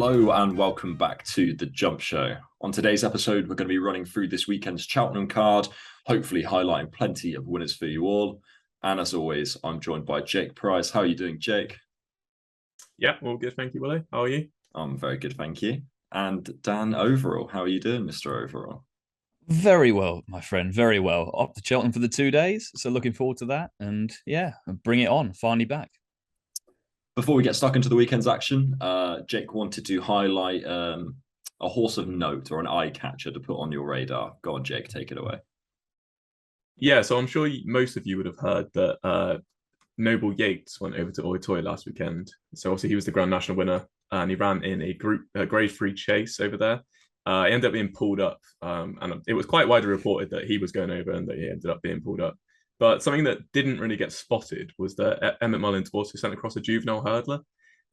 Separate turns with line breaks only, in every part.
Hello and welcome back to The Jump Show. On today's episode, we're going to be running through this weekend's Cheltenham card, hopefully highlighting plenty of winners for you all. And as always, I'm joined by Jake Price. How are you doing, Jake?
Yeah, all good. Thank you, Willie. How are you?
I'm very good, thank you. And Dan Overall. How are you doing, Mr. Overall?
Very well, my friend. Very well. Up to Cheltenham for the 2 days. So looking forward to that. And yeah, bring it on. Finally back.
Before we get stuck into the weekend's action, Jake wanted to highlight a horse of note or an eye catcher to put on your radar. Go on, Jake, take it away.
Yeah, so I'm sure most of you would have heard that Noble Yates went over to Old last weekend. So obviously he was the Grand National winner, and he ran in a Grade 3 chase over there. He ended up being pulled up, and it was quite widely reported that he was going over and that he ended up being pulled up. But something that didn't really get spotted was that Emmett Mullins also sent across a juvenile hurdler.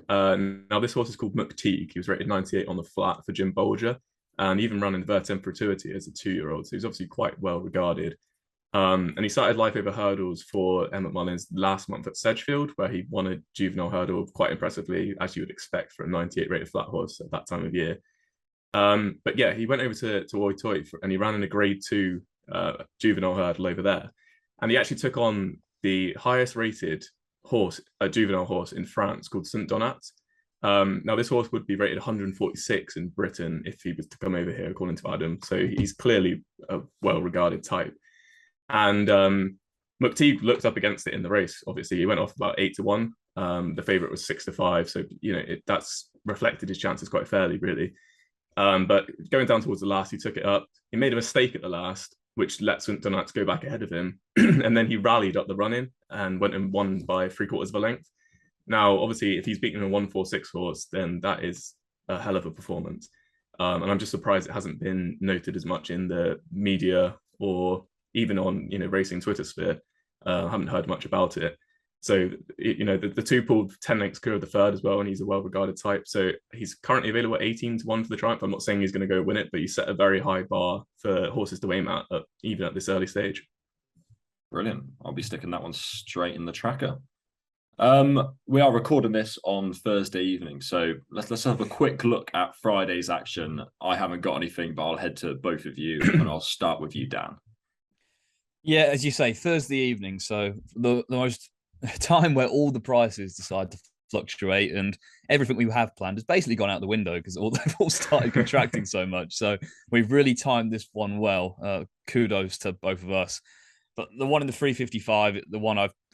Now this horse is called McTeague. He was rated 98 on the flat for Jim Bolger, and even ran in the Vertem Perpetuity as a 2-year-old. So he's obviously quite well regarded. And he started life over hurdles for Emmett Mullins last month at Sedgefield, where he won a juvenile hurdle quite impressively, as you would expect for a 98 rated flat horse at that time of year. But yeah, he went over to Old and he ran in a Grade 2 juvenile hurdle over there. And he actually took on the highest rated horse, a juvenile horse in France called Saint Donat. Now, this horse would be rated 146 in Britain if he was to come over here, according to Adam. So he's clearly a well-regarded type. And McTeague looked up against it in the race. Obviously, he went off about 8-1. The favourite was 6-5. So, that's reflected his chances quite fairly, really. But going down towards the last, he took it up. He made a mistake at the last, which let St. Donat go back ahead of him. And then he rallied up the run-in and went and won by 3/4 of a length. Now, obviously, if he's beaten a 146 horse, then that is a hell of a performance. And I'm just surprised it hasn't been noted as much in the media or even on, racing Twitter sphere. I haven't heard much about it. So, the two pulled 10 lengths clear of the third as well, and he's a well-regarded type. So he's currently available at 18-1 for the Triumph. I'm not saying he's going to go win it, but he set a very high bar for horses to aim at even at this early stage.
Brilliant. I'll be sticking that one straight in the tracker. We are recording this on Thursday evening, so let's have a quick look at Friday's action. I haven't got anything, but I'll head to both of you, and I'll start with you, Dan.
Yeah, as you say, Thursday evening. So the most time where all the prices decide to fluctuate and everything we have planned has basically gone out the window because they've all started contracting so much. So we've really timed this one well. Kudos to both of us. But the one in the 355,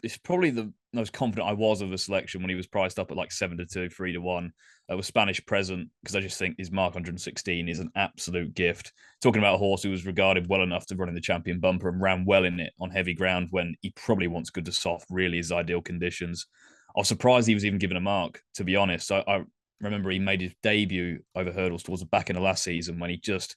it's probably the most confident I was of the selection when he was priced up at like 7-2, 3-1. Was Spanish Present, because I just think his mark 116 is an absolute gift. Talking about a horse who was regarded well enough to run in the champion bumper and ran well in it on heavy ground when he probably wants good to soft, really his ideal conditions. I was surprised he was even given a mark, to be honest. I remember he made his debut over hurdles towards the back end of last season when he just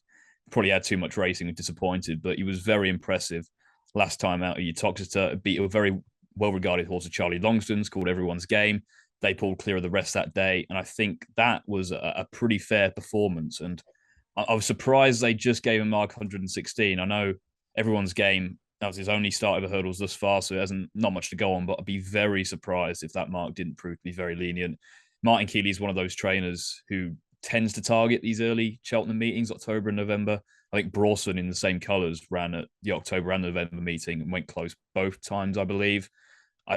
probably had too much racing and disappointed, but he was very impressive last time out at Uttoxeter. Beat a very well-regarded horse of Charlie Longston's called Everyone's Game. They pulled clear of the rest that day, and I think that was a pretty fair performance. And I was surprised they just gave him mark 116. I know Everyone's Game, that was his only start over hurdles thus far, so it hasn't not much to go on, but I'd be very surprised if that mark didn't prove to be very lenient. Martin Keeley is one of those trainers who tends to target these early Cheltenham meetings, October and November. I think Brawson in the same colours ran at the October and November meeting and went close both times, I believe.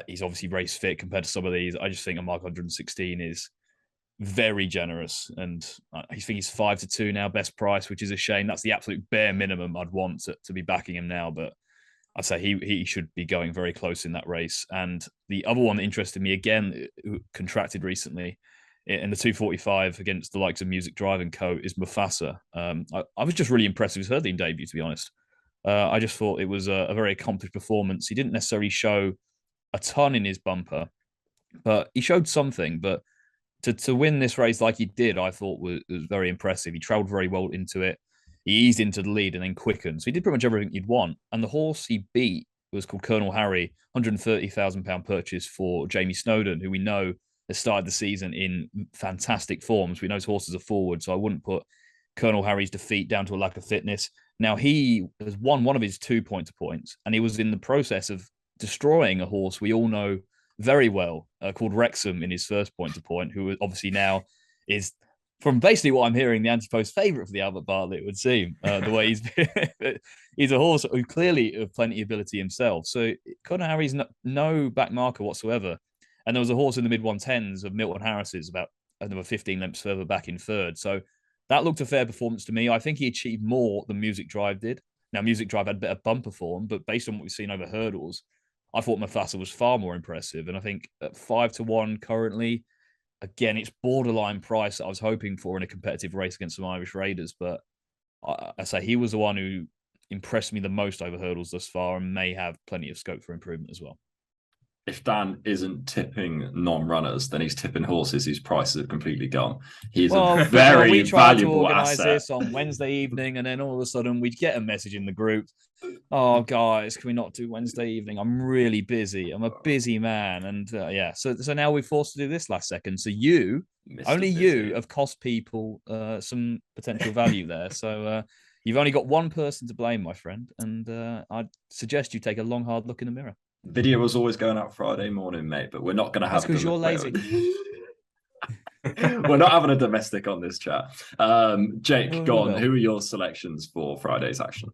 He's obviously race fit compared to some of these. I just think a mark 116 is very generous. And I think he's 5-2 now, best price, which is a shame. That's the absolute bare minimum I'd want to be backing him now. But I'd say he should be going very close in that race. And the other one that interested me, again, who contracted recently in the 245 against the likes of Music Drive and Co. is Mufasa. I was just really impressed with his hurdling debut, to be honest. I just thought it was a very accomplished performance. He didn't necessarily show a ton in his bumper, but he showed something. But to win this race like he did, I thought was very impressive. He travelled very well into it. He eased into the lead and then quickened. So he did pretty much everything you'd want. And the horse he beat was called Colonel Harry, £130,000 purchase for Jamie Snowden, who we know has started the season in fantastic forms. We know his horses are forward, so I wouldn't put Colonel Harry's defeat down to a lack of fitness. Now, he has won one of his 2 points, and he was in the process of destroying a horse we all know very well called Wrexham in his first point, who obviously now is from basically what I'm hearing, the anti-post favourite for the Albert Bartlett, it would seem, the way he's a horse who clearly of plenty of ability himself. So Conor Harry's no back marker whatsoever. And there was a horse in the mid-110s of Milton Harris's about another 15 lengths further back in third. So that looked a fair performance to me. I think he achieved more than Music Drive did. Now, Music Drive had better bumper form, but based on what we've seen over hurdles, I thought Mufasa was far more impressive. And I think at 5-1 currently, again, it's borderline price that I was hoping for in a competitive race against some Irish Raiders. But I say he was the one who impressed me the most over hurdles thus far and may have plenty of scope for improvement as well.
If Dan isn't tipping non-runners, then he's tipping horses whose prices have completely gone. He's a very
we tried to
valuable
organise
asset.
this on Wednesday evening, and then all of a sudden we'd get a message in the group. Oh, guys, can we not do Wednesday evening? I'm really busy. I'm a busy man, and yeah. So now we're forced to do this last second. So you, only you, have cost people some potential value there. So you've only got one person to blame, my friend, and I'd suggest you take a long, hard look in the mirror.
Video was always going out Friday morning, mate, but we're not going to have.
That's because you're lazy.
We're not having a domestic on this chat. Jake, go on. Who are your selections for Friday's action?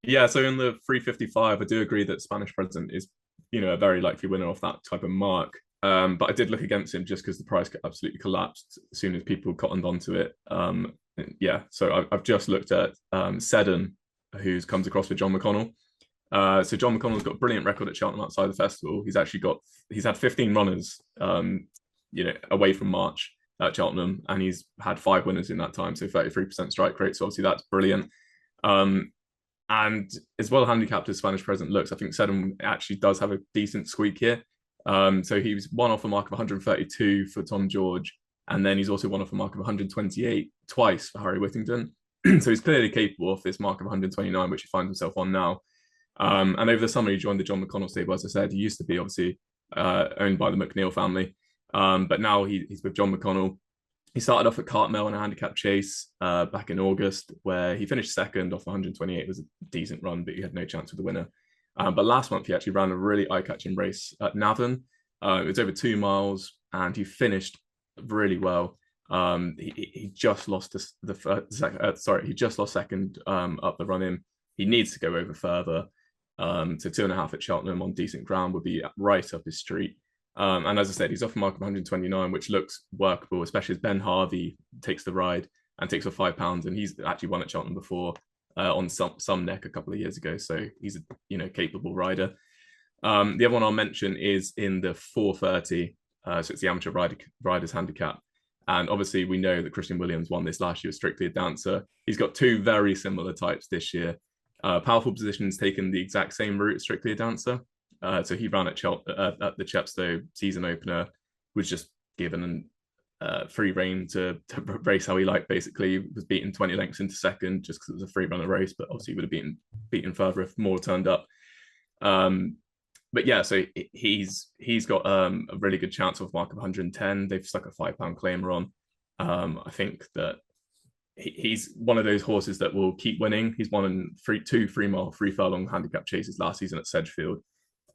Yeah, so in the 355, I do agree that Spanish President is, a very likely winner off that type of mark. But I did look against him just because the price absolutely collapsed as soon as people cottoned onto it. Yeah, so I've just looked at Seddon, who comes across with John McConnell. So John McConnell's got a brilliant record at Cheltenham outside the festival. He's had 15 runners, away from March at Cheltenham, and he's had 5 winners in that time, so 33% strike rate. So obviously that's brilliant. And as well handicapped as Spanish President looks, I think Seddon actually does have a decent squeak here. So he was one off a mark of 132 for Tom George, and then he's also one off a mark of 128 twice for Harry Whittington. So he's clearly capable of this mark of 129, which he finds himself on now. And over the summer, he joined the John McConnell stable. As I said, he used to be obviously owned by the McNeil family, but now he's with John McConnell. He started off at Cartmel in a handicap chase back in August, where he finished second off 128. It was a decent run, but he had no chance with the winner. But last month, he actually ran a really eye-catching race at Navan. It was over 2 miles, and he finished really well. He just lost he just lost second up the run-in. He needs to go over further. So 2.5 at Cheltenham on decent ground would be right up his street. And as I said, he's off a mark of 129, which looks workable, especially as Ben Harvey takes the ride and takes off £5. And he's actually won at Cheltenham before on some neck a couple of years ago. So he's a capable rider. The other one I'll mention is in the 430. So it's the amateur riders handicap. And obviously we know that Christian Williams won this last year, Strictly a Dancer. He's got 2 very similar types this year. Powerful Position's taken the exact same route as Strictly a Dancer. So he ran at the Chepstow season opener, was just given free rein to race how he liked, basically. He was beaten 20 lengths into second just because it was a free runner race, but obviously would have beaten further if more turned up. But yeah, so he's got a really good chance of mark of 110. They've stuck a £5 claimer on. I think that he's one of those horses that will keep winning. He's won in 2 3-mile, 3 furlong handicap chases last season at Sedgefield.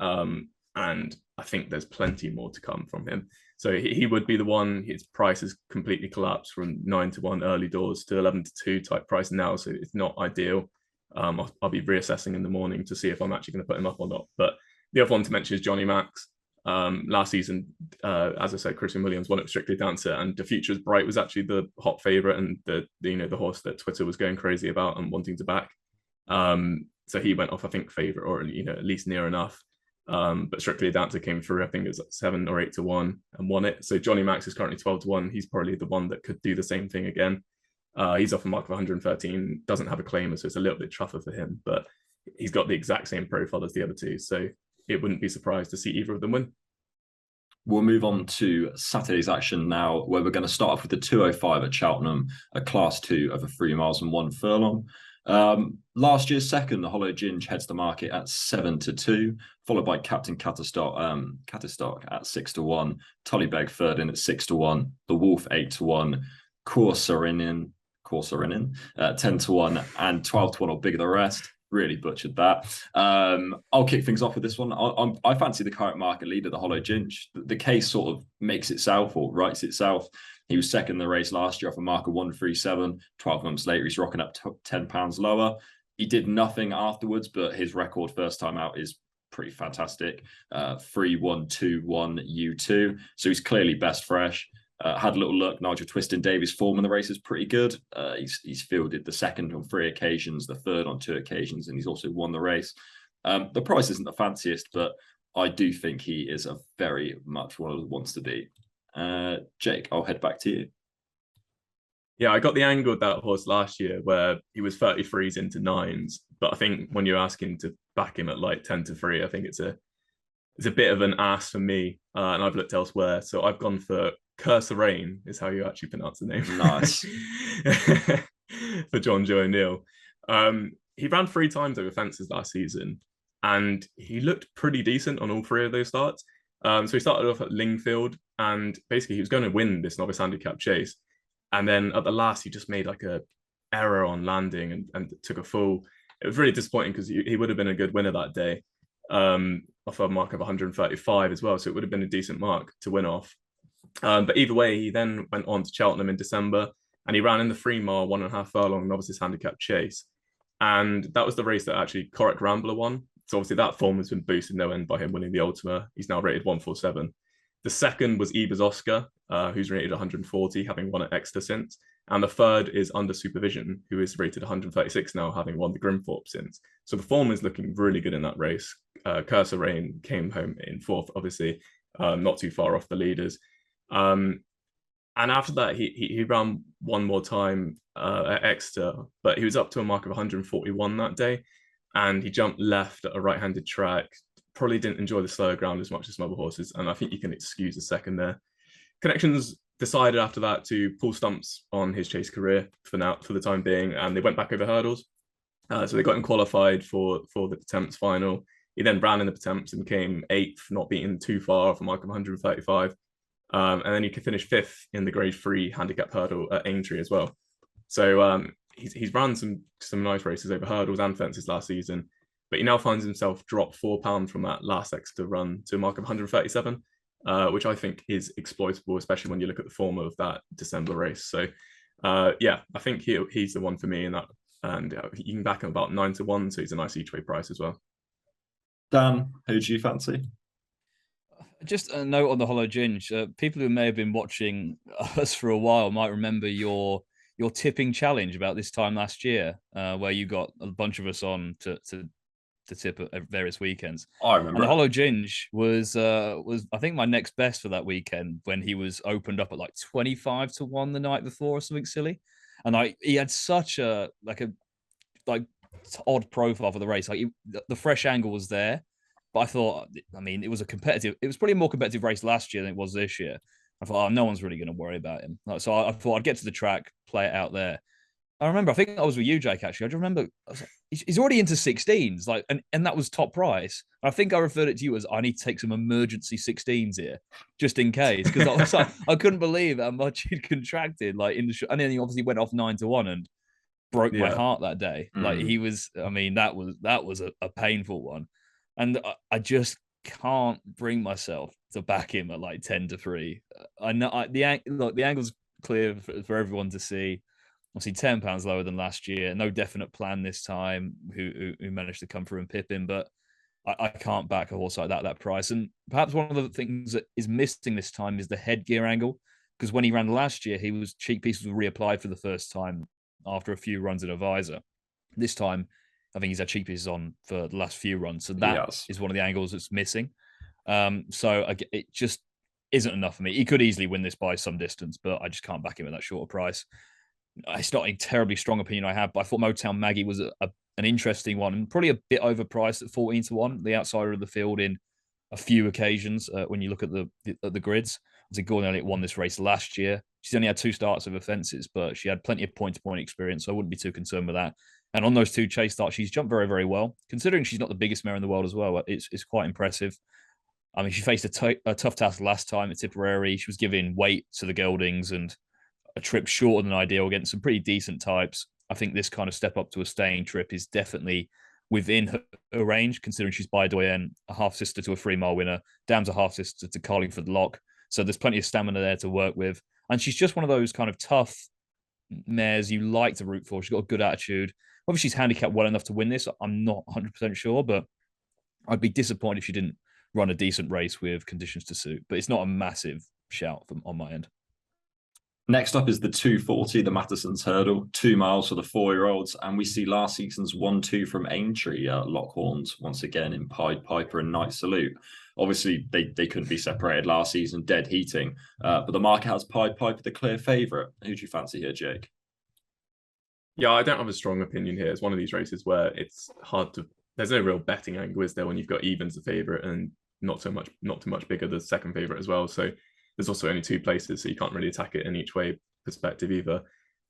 And I think there's plenty more to come from him. So he would be the one. His price has completely collapsed from 9-1 early doors to 11-2 type price now. So it's not ideal. I'll be reassessing in the morning to see if I'm actually going to put him up or not. But the other one to mention is Johnny Max. Last season, as I said, Christian Williams won at Strictly Dancer, and The Future's Bright was actually the hot favourite and the horse that Twitter was going crazy about and wanting to back. So he went off, I think, favourite, or at least near enough. But Strictly Dancer came through, I think it was 7 or 8-1 and won it. So Johnny Max is currently 12-1. He's probably the one that could do the same thing again. He's off a mark of 113, doesn't have a claimer, so it's a little bit tougher for him, but he's got the exact same profile as the other 2. So it wouldn't be surprised to see either of them win.
We'll move on to Saturday's action now, where we're going to start off with the 205 at Cheltenham, a class 2 over 3 miles and 1 furlong. Last year's second, the Hollow Ginge heads the market at 7-2, followed by Captain Catterstock at 6-1, Tullybeg third in at 6-1, The Wolf 8-1, Corsorinin 10-1, and 12-1 or bigger the rest. Really butchered that. I'll kick things off with this one. I fancy the current market leader, the Hollow Ginge. The case sort of makes itself or writes itself. He was second in the race last year off a mark of 1:37. 12 months later, he's rocking up £10 lower. He did nothing afterwards, but his record first time out is pretty fantastic. 3:1:21 U2. So he's clearly best fresh. Had a little look. Nigel Twiston-Davies' form in the race is pretty good. He's fielded the second on 3 occasions, the third on 2 occasions, and he's also won the race. The price isn't the fanciest, but I do think he is a very much one of the ones to beat. Jake, I'll head back to you.
Yeah, I got the angle of that horse last year where he was 33s into 9s, but I think when you're asking to back him at like 10-3, I think it's a bit of an ask for me, and I've looked elsewhere. So I've gone for Curse of Rain, is how you actually pronounce the name.
Nice.
For John Joe O'Neill. He ran 3 times over fences last season, and he looked pretty decent on all 3 of those starts. So he started off at Lingfield, and basically he was going to win this novice handicap chase. And then at the last, he just made like a error on landing and took a fall. It was really disappointing because he would have been a good winner that day, off a mark of 135 as well. So it would have been a decent mark to win off. But either way, he then went on to Cheltenham in December, and he ran in the 3-mile, 1.5 furlong novices handicap chase. And that was the race that actually Corrick Rambler won. So obviously that form has been boosted no end by him winning the Ultima. He's now rated 147. The second was Eber's Oscar, who's rated 140, having won at Exeter since. And the third is Under Supervision, who is rated 136 now, having won the Grimthorpe since. So the form is looking really good in that race. Curse of Rain came home in 4th, obviously, not too far off the leaders. And after that, he ran one more time at Exeter, but he was up to a mark of 141 that day. And he jumped left at a right-handed track. Probably didn't enjoy the slower ground as much as some other horses, and I think you can excuse the second there. Connections decided after that to pull stumps on his chase career for the time being, and they went back over hurdles. So they got him qualified for the Pertemps final. He then ran in the Pertemps and came 8th, not beaten too far off a mark of 135. And then he could finish 5th in the Grade 3 handicap hurdle at Aintree as well. So he's run some nice races over hurdles and fences last season. But he now finds himself dropped £4 from that last Exeter run to a mark of 137, which I think is exploitable, especially when you look at the form of that December race. So, yeah, I think he's the one for me in that. And you can back him about 9-1, so he's a nice each-way price as well.
Dan, who do you fancy?
Just a note on the Hollow Ginge. People who may have been watching us for a while might remember your tipping challenge about this time last year, where you got a bunch of us on to tip at various weekends.
I remember.
And the Hollow Ginge was I think my next best for that weekend, when he was opened up at like 25-1 the night before or something silly. And he had such a odd profile for the race. Like the fresh angle was there, but I thought, I mean, it was probably a more competitive race last year than it was this year. I thought, no one's really going to worry about him. So I thought I'd get to the track, play it out there. I think I was with you, Jake, actually. I just remember he's already into 16s, and that was top price. I think I referred it to you as, I need to take some emergency 16s here, just in case, because I was I couldn't believe how much he'd contracted, and then he obviously went off 9-1 and broke my heart that day. Like he was, I mean, that was a painful one, and I just can't bring myself to back him at like 10-3. I know the angle's clear for everyone to see. Obviously, £10 lower than last year. No definite plan this time. Who managed to come through and pip him, but I can't back a horse like that price. And perhaps one of the things that is missing this time is the headgear angle, because when he ran last year, cheek pieces were reapplied for the first time after a few runs in a visor. This time, I think he's had cheek pieces on for the last few runs, so that is one of the angles that's missing. So it just isn't enough for me. He could easily win this by some distance, but I just can't back him at that shorter price. It's not a terribly strong opinion I have, but I thought Motown Maggie was an interesting one, and probably a bit overpriced at 14-1, the outsider of the field in a few occasions when you look at the grids. Obviously, Gordon Elliott won this race last year. She's only had 2 starts of fences, but she had plenty of point-to-point experience, so I wouldn't be too concerned with that. And on those 2 chase starts, she's jumped very, very well. Considering she's not the biggest mare in the world as well, it's quite impressive. I mean, she faced a tough task last time at Tipperary. She was giving weight to the geldings and a trip shorter than ideal against some pretty decent types. I think this kind of step up to a staying trip is definitely within her range, considering she's by Doyen, a half-sister to a 3-mile winner, Dam's a half-sister to Carlingford Lock. So there's plenty of stamina there to work with. And she's just one of those kind of tough mares you like to root for. She's got a good attitude. Whether she's handicapped well enough to win this, I'm not 100% sure, but I'd be disappointed if she didn't run a decent race with conditions to suit. But it's not a massive shout on my end.
Next up is the 240, the Mattison's Hurdle, 2 miles for the 4-year-olds. And we see last season's 1-2 from Aintree, Lockhorns, once again in Pied Piper and Night Salute. Obviously, they couldn't be separated last season, dead heating. But the market has Pied Piper the clear favourite. Who do you fancy here, Jake?
Yeah, I don't have a strong opinion here. It's one of these races where it's hard to. There's no real betting angle, is there, when you've got evens the favourite and not too much bigger the second favourite as well. So there's also only 2 places, so you can't really attack it in each way perspective either.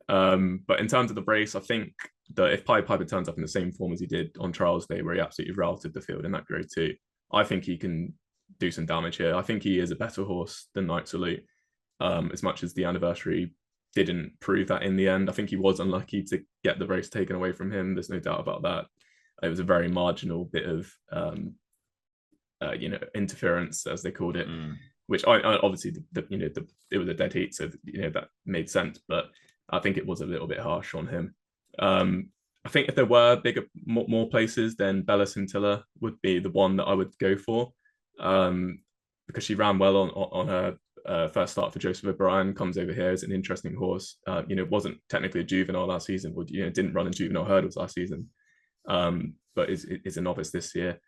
But in terms of the race, I think that if Pied Piper turns up in the same form as he did on Trials Day, where he absolutely routed the field in that grade 2, I think he can do some damage here. I think he is a better horse than Night Salute, as much as the Anniversary didn't prove that in the end. I think he was unlucky to get the race taken away from him. There's no doubt about that. It was a very marginal bit of interference, as they called it, which I obviously it was a dead heat, so that made sense. But I think it was a little bit harsh on him. I think if there were more places, then Bella Scintilla would be the one that I would go for, because she ran well on her first start for Joseph O'Brien. Comes over here as an interesting horse. Wasn't technically a juvenile last season, didn't run in juvenile hurdles last season, but is a novice this year.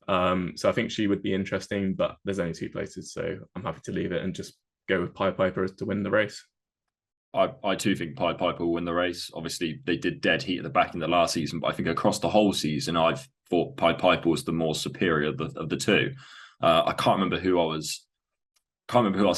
So I think she would be interesting, but there's only 2 places, so I'm happy to leave it and just go with Pied Piper to win the race.
I too think Pied Piper will win the race. Obviously, they did dead heat at the back in the last season, but I think across the whole season, I've thought Pied Piper was the more superior of the 2. I can't remember who I was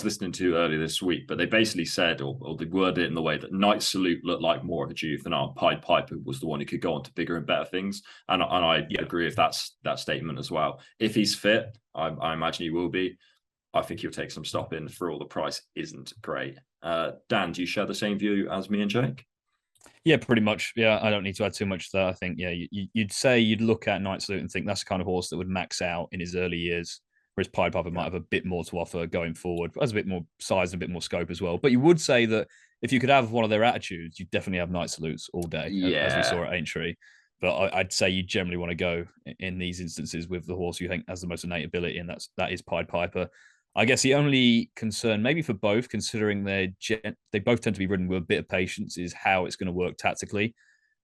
listening to earlier this week, but they basically said, or they worded it in the way that Night Salute looked like more of a juvenile. Pied Piper was the one who could go on to bigger and better things. And I agree with that statement as well. If he's fit, I imagine he will be. I think he'll take some stopping for all the price isn't great. Dan, do you share the same view as me and Jake?
Yeah, pretty much. Yeah, I don't need to add too much to that. I think, you'd look at Night Salute and think that's the kind of horse that would max out in his early years, whereas Pied Piper might have a bit more to offer going forward, but has a bit more size and a bit more scope as well. But you would say that if you could have one of their attitudes, you'd definitely have Night Salutes all day, as we saw at Aintree. But I'd say you generally want to go in these instances with the horse you think has the most innate ability, and that is Pied Piper. I guess the only concern, maybe for both, considering they both tend to be ridden with a bit of patience, is how it's going to work tactically.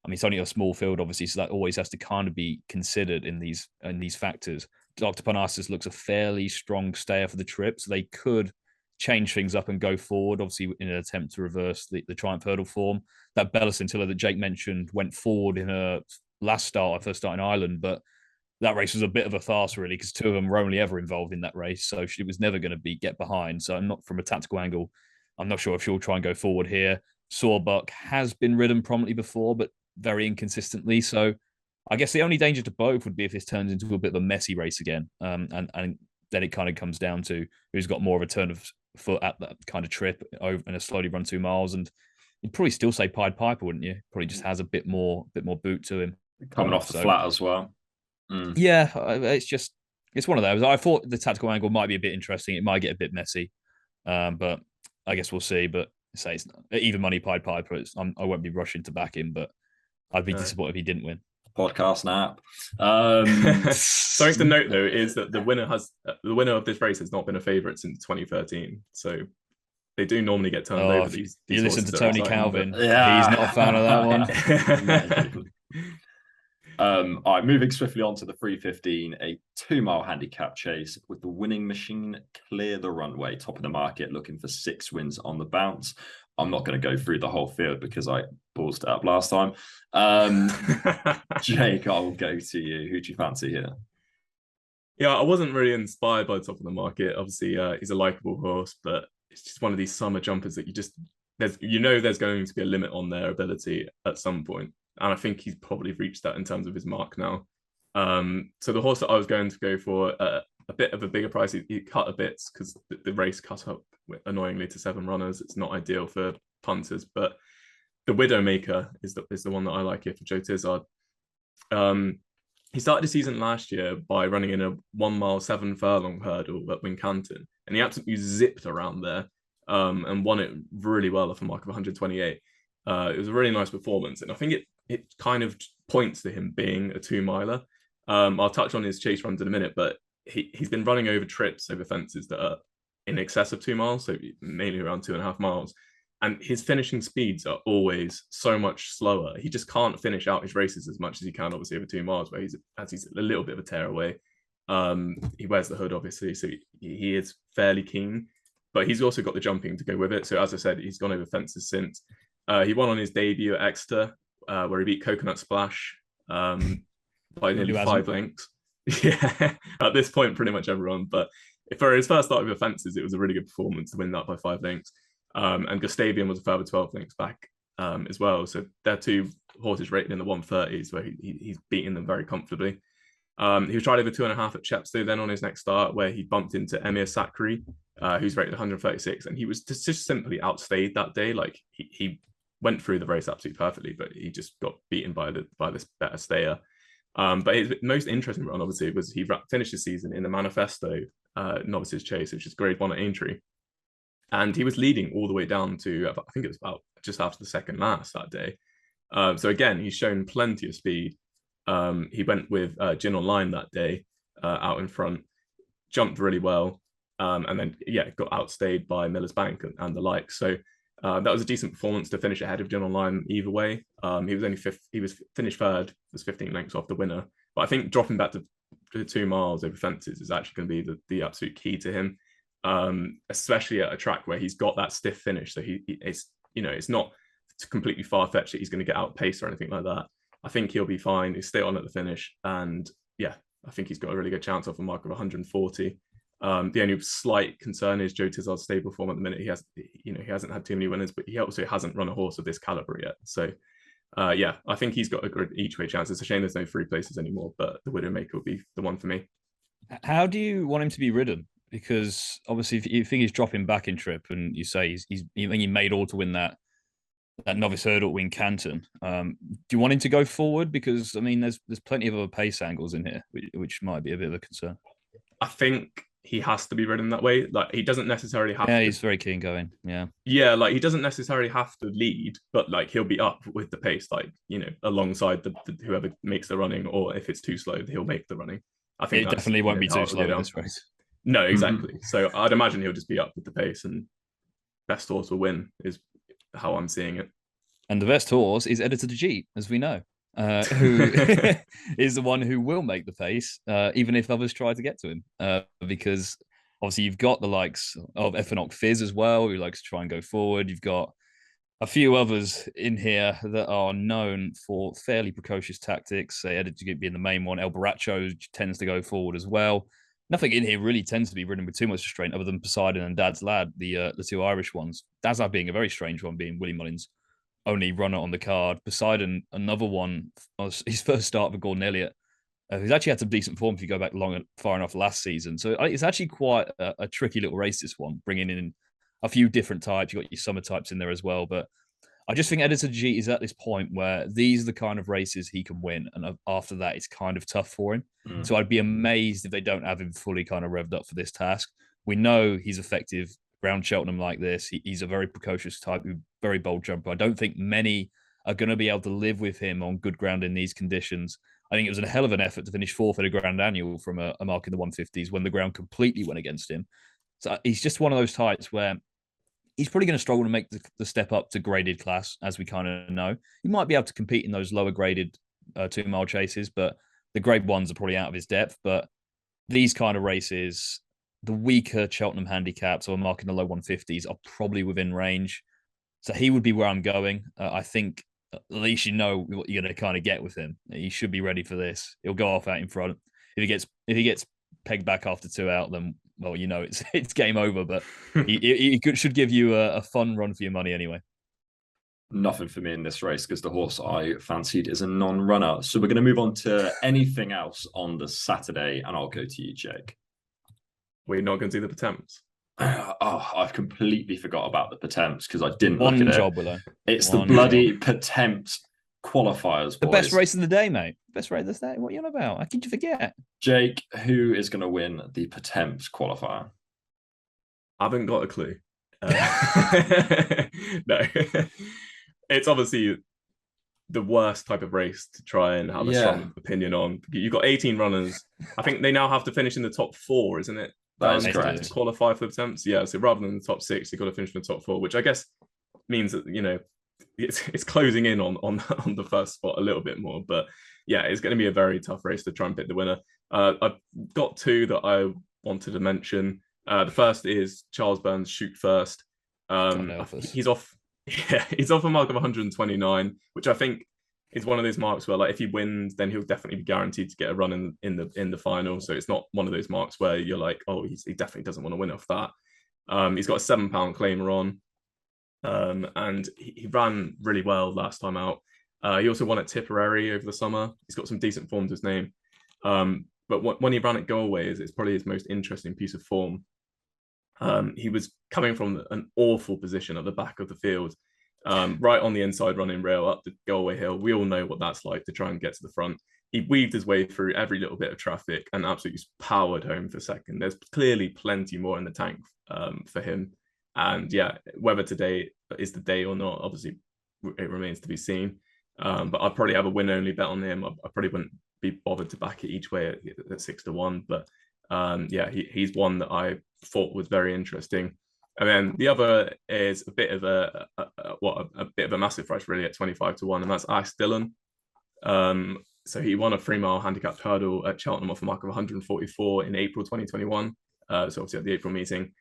I mean, it's only a small field, obviously, so that always has to kind of be considered in these factors. Dr. Parnassus looks a fairly strong stayer for the trip, so they could change things up and go forward, obviously, in an attempt to reverse the Triumph Hurdle form. That Bella Scintilla that Jake mentioned went forward in her first start in Ireland, but that race was a bit of a farce, really, because 2 of them were only ever involved in that race, so she was never going to get behind. So I'm not, from a tactical angle, I'm not sure if she'll try and go forward here. Sawbuck has been ridden prominently before, but very inconsistently. So I guess the only danger to both would be if this turns into a bit of a messy race again, and then it kind of comes down to who's got more of a turn of foot at that kind of trip over and a slowly run 2 miles. And you'd probably still say Pied Piper, wouldn't you? Probably just has a bit more boot to him,
coming off the flat as well.
Yeah, it's one of those. I thought the tactical angle might be a bit interesting. It might get a bit messy, but I guess we'll see. But say it's even money Pied Piper. I won't be rushing to back him, but I'd be disappointed if he didn't win.
Podcast nap.
Something to note though is that the winner of this race has not been a favourite since 2013. So they do normally get turned over. These you
listen to Tony Calvin.
Yeah.
He's not a fan of that one.
All right, moving swiftly on to the 3:15, a 2-mile handicap chase with the winning machine clear the runway, top of the market, looking for 6 wins on the bounce. I'm not going to go through the whole field because I paused it up last time. Jake, I will go to you. Who do you fancy here?
Yeah, I wasn't really inspired by the top of the market. Obviously, he's a likable horse, but it's just one of these summer jumpers that there's going to be a limit on their ability at some point. And I think he's probably reached that in terms of his mark now. So the horse that I was going to go for, a bit of a bigger price, he cut a bit because the race cut up annoyingly to 7 runners. It's not ideal for punters, but the Widowmaker is the one that I like here for Joe Tizard. He started the season last year by running in a 1 mile 7 furlong hurdle at Wincanton, and he absolutely zipped around there. and won it really well off a mark of 128. It was a really nice performance, and I think it kind of points to him being a 2-miler. I'll touch on his chase runs in a minute, but he's been running over trips over fences that are in excess of 2 miles, so mainly around 2.5 miles. And his finishing speeds are always so much slower. He just can't finish out his races as much as he can, obviously, over 2 miles, where he's a little bit of a tear away. He wears the hood, obviously, so he is fairly keen, but he's also got the jumping to go with it. So as I said, he's gone over fences since. He won on his debut at Exeter, where he beat Coconut Splash by nearly 5 lengths. Yeah, at this point, pretty much everyone. But for his first start over fences, it was a really good performance to win that by 5 lengths. And Gustavian was a further 12 lengths back as well. So they're 2 horses rated in the 130s, where he's beating them very comfortably. He was tried over 2.5 at Chepstow then on his next start, where he bumped into Emir Sakri, who's rated 136, and he was just simply outstayed that day. Like he went through the race absolutely perfectly, but he just got beaten by this better stayer. But his most interesting run, obviously, was he finished the season in the Manifesto Novices Chase, which is Grade 1 at Aintree. And he was leading all the way down to, I think it was about just after the second last that day. So again, he's shown plenty of speed. He went with Gin Online that day out in front, jumped really well, and then, got outstayed by Miller's Bank and the like. So that was a decent performance to finish ahead of Gin Online either way. He was only fifth, he was finished third, was 15 lengths off the winner. But I think dropping back to 2 miles over fences is actually going to be the absolute key to him. Especially at a track where he's got that stiff finish. So it's not completely far-fetched that he's going to get outpaced or anything like that. I think he'll be fine. He'll stay on at the finish. And I think he's got a really good chance off a mark of 140. The only slight concern is Joe Tizard's stable form at the minute. He hasn't had too many winners, but he also hasn't run a horse of this caliber yet. So I think he's got a good each way chance. It's a shame there's no free places anymore, but the Widowmaker will be the one for me.
How do you want him to be ridden? Because obviously, if you think he's dropping back in trip, and you say he made all to win that novice hurdle win Canton, do you want him to go forward? Because I mean, there's plenty of other pace angles in here, which might be a bit of a concern.
I think he has to be ridden that way. Like he doesn't necessarily have.
Yeah, he's very keen going.
Like he doesn't necessarily have to lead, but like he'll be up with the pace, like alongside the whoever makes the running, or if it's too slow, he'll make the running. I think
it definitely won't be too slow in this race.
No, exactly. Mm-hmm. So I'd imagine he'll just be up with the pace, and best horse will win is how I'm seeing it.
And the best horse is Editor G, as we know, who is the one who will make the pace, even if others try to get to him. Because obviously you've got the likes of Ephinoc Fizz as well, who likes to try and go forward. You've got a few others in here that are known for fairly precocious tactics. Editor G being the main one. El Baracho tends to go forward as well. Nothing in here really tends to be ridden with too much restraint, other than Poseidon and Dad's Lad, the 2 Irish ones. Dad's Lad being a very strange one, being Willie Mullins' only runner on the card. Poseidon, another one, his first start for Gordon Elliott. He's actually had some decent form if you go back far enough last season. So it's actually quite a tricky little race, this one, bringing in a few different types. You've got your summer types in there as well. But I just think Editor G is at this point where these are the kind of races he can win. And after that, it's kind of tough for him. So I'd be amazed if they don't have him fully kind of revved up for this task. We know he's effective around Cheltenham like this. He's a very precocious type, very bold jumper. I don't think many are going to be able to live with him on good ground in these conditions. I think it was a hell of an effort to finish 4th at a Grand Annual from a mark in the 150s when the ground completely went against him. So he's just one of those types where he's probably going to struggle to make the step up to graded class, as we kind of know. He might be able to compete in those lower graded 2-mile chases, but the grade 1s are probably out of his depth. But these kind of races, the weaker Cheltenham handicaps or marking the low 150s are probably within range. So he would be where I'm going. I think at least you know what you're going to kind of get with him. He should be ready for this. He'll go off out in front. If he gets pegged back after 2 out, then it's game over. But he should give you a fun run for your money anyway.
Nothing for me in this race because the horse I fancied is a non-runner. So we're going to move on to anything else on the Saturday, and I'll go to you, Jake.
We're not going to do the Potemps.
I've completely forgot about the Potemps because I didn't
look
at it.
Job, Willow.
It's the bloody Potemps qualifiers,
the best race of the day, mate. Best race of the day. What are you on about? How could you forget?
Jake, who is going to win the Potemps qualifier?
I haven't got a clue. No, it's obviously the worst type of race to try and have a strong opinion on. You've got 18 runners. I think they now have to finish in the top 4, isn't it?
That is
To
correct.
qualify for the attempts. Yeah, so rather than the top 6, you've got to finish in the top 4, which I guess means that, it's closing in on the first spot a little bit more. But yeah, it's going to be a very tough race to try and pick the winner. I've got 2 that I wanted to mention. The first is Charles Burns' Shoot First. He's off. Yeah, he's off a mark of 129, which I think is one of those marks where, like, if he wins, then he'll definitely be guaranteed to get a run in the final. So it's not one of those marks where you're like, oh, he definitely doesn't want to win off that. He's got a £7 claimer on, and he ran really well last time out. He also won at Tipperary over the summer. He's got some decent form to his name. But when he ran at Galway, it's probably his most interesting piece of form. He was coming from an awful position at the back of the field, right on the inside running rail up the Galway Hill. We all know what that's like to try and get to the front. He weaved his way through every little bit of traffic and absolutely powered home for second. There's clearly plenty more in the tank for him. And yeah, whether today is the day or not, obviously it remains to be seen. But I'd probably have a win-only bet on him. I probably wouldn't be bothered to back it each way at 6-1. But yeah, he's one that I thought was very interesting. And then the other is a bit of a bit of a massive price really at 25-1, and that's Ash Dillon. So he won a 3-mile handicapped hurdle at Cheltenham off a mark of 144 in April 2021. So obviously at the April meeting.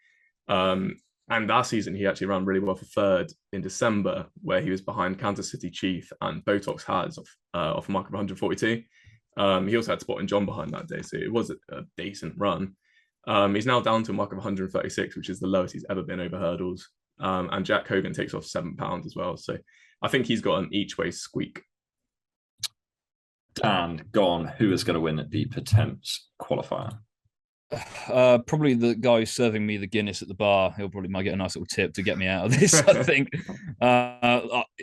And last season he actually ran really well for 3rd in December, where he was behind Kansas City Chief and Botox Has off a mark of 142. He also had Spot and John behind that day, so it was a decent run. He's now down to a mark of 136, which is the lowest he's ever been over hurdles. And Jack Hogan takes off £7 as well. So I think he's got an each way squeak.
Dan, go on. Who is going to win the Pertemps qualifier?
Probably the guy who's serving me the Guinness at the bar. He'll probably might get a nice little tip to get me out of this. I think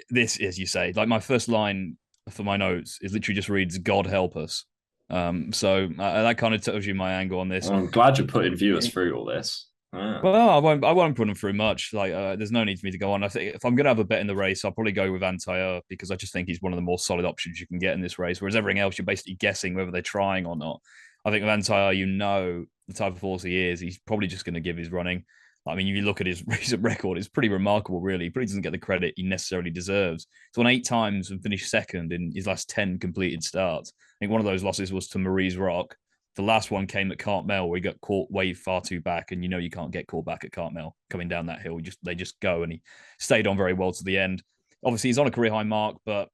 this, as you say, like my first line for my notes is literally just reads "God help us." So that kind of tells you my angle on this.
Well, I'm glad you're putting viewers through all this.
Yeah. Well, I won't put them through much. Like, there's no need for me to go on. I think if I'm going to have a bet in the race, I'll probably go with Aintree because I just think he's one of the more solid options you can get in this race. Whereas everything else, you're basically guessing whether they're trying or not. I think with Aintree, the type of horse he is. He's probably just going to give his running. I mean, if you look at his recent record, it's pretty remarkable, really. He probably doesn't get the credit he necessarily deserves. He's won 8 times and finished 2nd in his last 10 completed starts. I think one of those losses was to Marie's Rock. The last one came at Cartmel, where he got caught way far too back, and you can't get caught back at Cartmel coming down that hill. They just go, and he stayed on very well to the end. Obviously, he's on a career high mark, but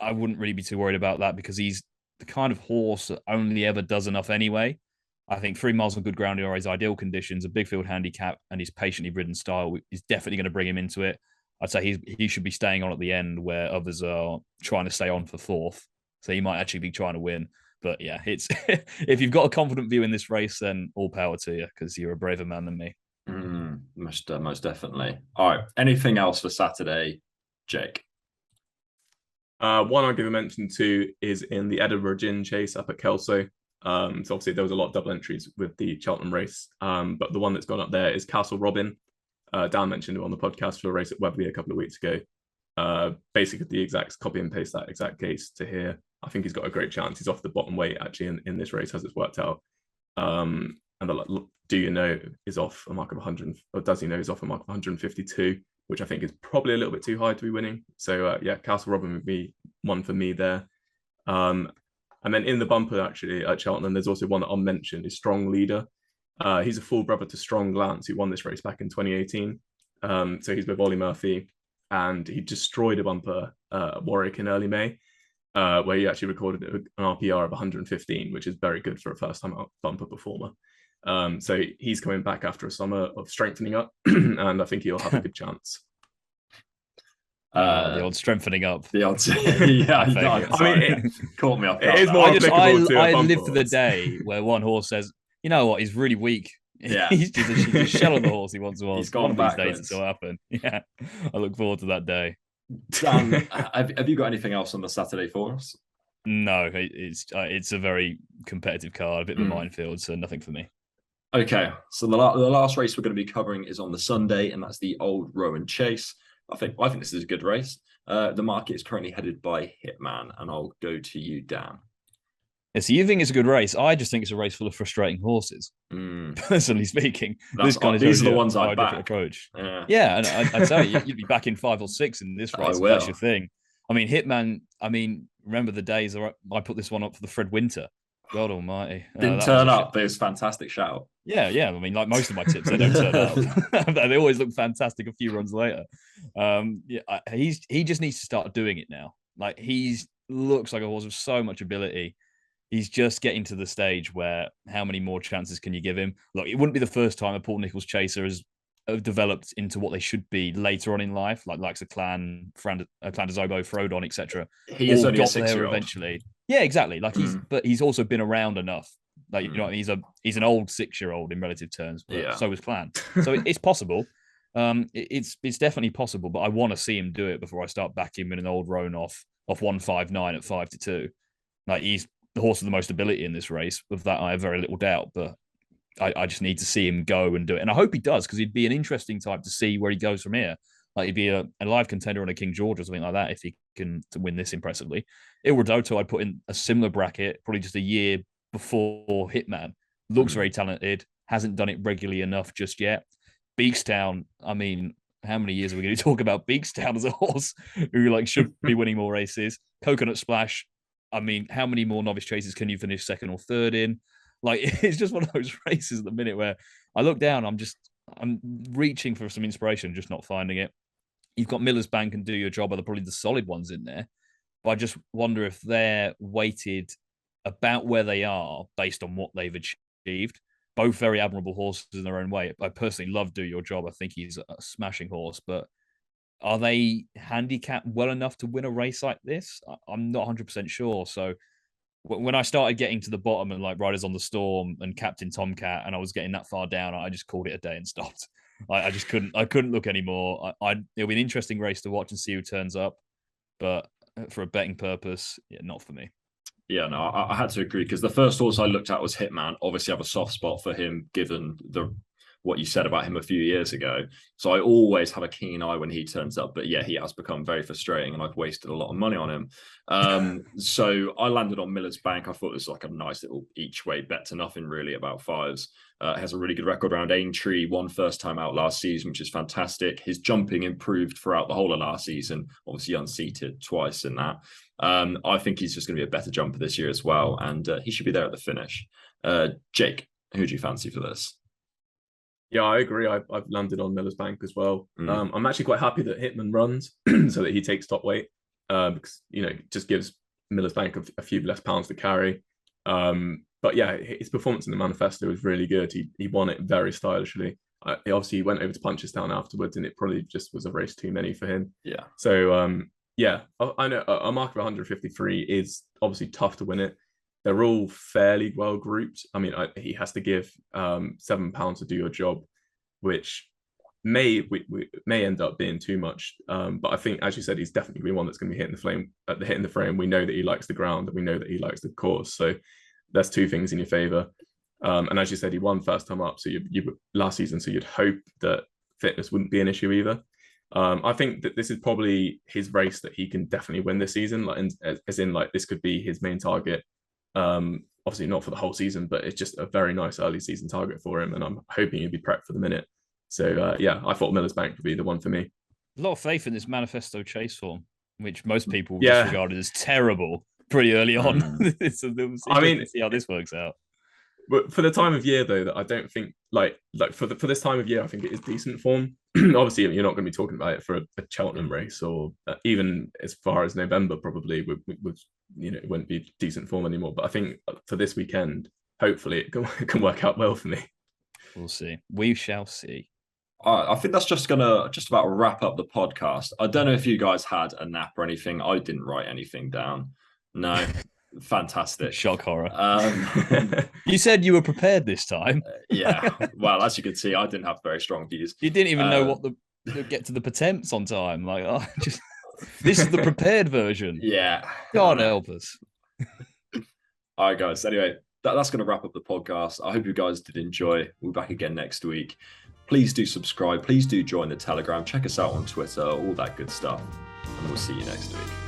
I wouldn't really be too worried about that because he's the kind of horse that only ever does enough anyway. I think 3 miles on good ground are his ideal conditions. A big field handicap and his patiently ridden style is definitely going to bring him into it. I'd say he should be staying on at the end where others are trying to stay on for 4th. So he might actually be trying to win. But yeah, it's if you've got a confident view in this race, then all power to you because you're a braver man than me.
Most definitely. All right. Anything else for Saturday, Jake?
One I'll give a mention to is in the Edinburgh Gin Chase up at Kelso. So obviously there was a lot of double entries with the Cheltenham race, but the one that's gone up there is Castle Robin. Dan mentioned it on the podcast for a race at Webley a couple of weeks ago. Basically the exact copy and paste that exact case to here. I think he's got a great chance. He's off the bottom weight actually in this race as it's worked out. And do you know is off a mark of 100, or does he know is off a mark of 152, which I think is probably a little bit too high to be winning. So yeah, Castle Robin would be one for me there. And then in the bumper, actually, at Cheltenham, there's also one that I'll mention, is Strong Leader. He's a full brother to Strong Lance, who won this race back in 2018. So he's with Ollie Murphy, and he destroyed a bumper at Warwick in early May, where he actually recorded an RPR of 115, which is very good for a first-time bumper performer. So he's coming back after a summer of strengthening up, and I think he'll have a good chance.
The old strengthening up.
The odds. Yeah, I mean, it caught me off.
It is more
I live for the day where one horse says, "You know what? He's really weak.
Yeah,
he's just a shell of the horse he once was."
He's gone
One of these
backwards.
days it'll happen. Yeah, I look forward to that day.
Dan, have you got anything else on the Saturday for us?
No, it's a very competitive card, a bit of a minefield, so nothing for me.
Okay, so the last race we're going to be covering is on the Sunday, and that's the Old Roan Chase. I think this is a good race. The market is currently headed by Hitman, and I'll go to you, Dan.
Yeah, so you think it's a good race? I just think it's a race full of frustrating horses. Personally speaking, this kind of
these
shows
are the
you
ones
our
I'd
different
back.
approach.
Yeah,
Yeah, and I tell you, you'd be back in 5 or 6 in this
I
race if that's your
will.
thing. I mean, Hitman. I mean, remember the days I put this one up for the Fred Winter. God Almighty,
Didn't
that was
turn
a shit.
up, but it was a fantastic shout.
Yeah, yeah. I mean, like most of my tips, they don't turn up. They always look fantastic a few runs later. Yeah, he just needs to start doing it now. Like he's looks like a horse with so much ability. He's just getting to the stage where how many more chances can you give him? Look, it wouldn't be the first time a Paul Nicholls chaser has developed into what they should be later on in life, like likes of Clan, Clan de Zobo, Frodon, etc.
He is
All
only a
got there
6-year-old.
eventually. Yeah, exactly. Like but he's also been around enough. Like you know, what I mean? He's an old 6-year-old in relative terms, but
Yeah.
so is Clan. So it's possible. It's definitely possible, but I want to see him do it before I start backing him in an Old Roan off 159 at 5-2. Like he's the horse with the most ability in this race. Of that, I have very little doubt. But I just need to see him go and do it, and I hope he does because he'd be an interesting type to see where he goes from here. Like he'd be a live contender on a King George or something like that if he can to win this impressively. Il Radoto, I'd put in a similar bracket, probably just a year before Hitman. Looks very talented, hasn't done it regularly enough just yet. Beakstown, I mean, how many years are we going to talk about Beakstown as a horse who like should be winning more races? Coconut Splash, I mean, how many more novice chases can you finish second or third in? Like, it's just one of those races at the minute where I look down, I'm reaching for some inspiration, just not finding it. You've got Miller's Bank and Do Your Job are probably the solid ones in there, but I just wonder if they're weighted about where they are based on what they've achieved. Both very admirable horses in their own way. I personally love Do Your Job. I think he's a smashing horse, but are they handicapped well enough to win a race like this? I'm not 100% sure. So when I started getting to the bottom and like Riders on the Storm and Captain Tomcat, and I was getting that far down, I just called it a day and stopped. I just couldn't. I couldn't look anymore. It'll be an interesting race to watch and see who turns up, but for a betting purpose, yeah, not for me.
Yeah, no, I had to agree because the first horse I looked at was Hitman. Obviously, I have a soft spot for him given what you said about him a few years ago. So I always have a keen eye when he turns up. But yeah, he has become very frustrating, and I've wasted a lot of money on him. So I landed on Miller's Bank. I thought it was like a nice little each way bet to nothing, really, about fives. Has a really good record around Aintree, won first time out last season, which is fantastic. His jumping improved throughout the whole of last season, obviously unseated twice in that. I think he's just going to be a better jumper this year as well, and he should be there at the finish. Jake, who do you fancy for this?
Yeah, I agree. I've landed on Miller's Bank as well. I'm actually quite happy that Hitman runs so that he takes top weight because it just gives Miller's Bank a few less pounds to carry. But yeah, his performance in the manifesto was really good. He won it very stylishly. He obviously went over to Punchestown afterwards, and it probably just was a race too many for him.
Yeah.
So yeah, I know a mark of 153 is obviously tough to win it. They're all fairly well grouped. I mean, he has to give £7 to Do Your Job, which may end up being too much. But I think, as you said, he's definitely one that's going to be hitting the frame. We know that he likes the ground, and we know that he likes the course. So that's two things in your favour. And as you said, he won first time up, so you last season. So you'd hope that fitness wouldn't be an issue either. I think that this is probably his race that he can definitely win this season. Like, as in, like this could be his main target. Obviously not for the whole season, but it's just a very nice early season target for him, and I'm hoping he'll be prepped for the minute. So yeah, I thought Miller's Bank would be the one for me.
A lot of faith in this manifesto chase form, which most people disregarded as terrible pretty early on. So I mean, see how this works out.
But for the time of year, though, that I don't think like for this time of year, I think it is decent form. Obviously, you're not going to be talking about it for a Cheltenham race, or even as far as November, probably with it wouldn't be decent form anymore. But I think for this weekend, hopefully, it can work out well for me.
We'll see. We shall see.
I think that's just about wrap up the podcast. I don't know if you guys had a nap or anything. I didn't write anything down. No. Fantastic.
Shock horror. You said you were prepared this time.
Yeah. Well, as you can see, I didn't have very strong views.
You didn't even know what to get to the Patents on time. Like, this is the prepared version.
Yeah.
God help us.
All right, guys. Anyway, that's going to wrap up the podcast. I hope you guys did enjoy. We'll be back again next week. Please do subscribe. Please do join the Telegram. Check us out on Twitter, all that good stuff. And we'll see you next week.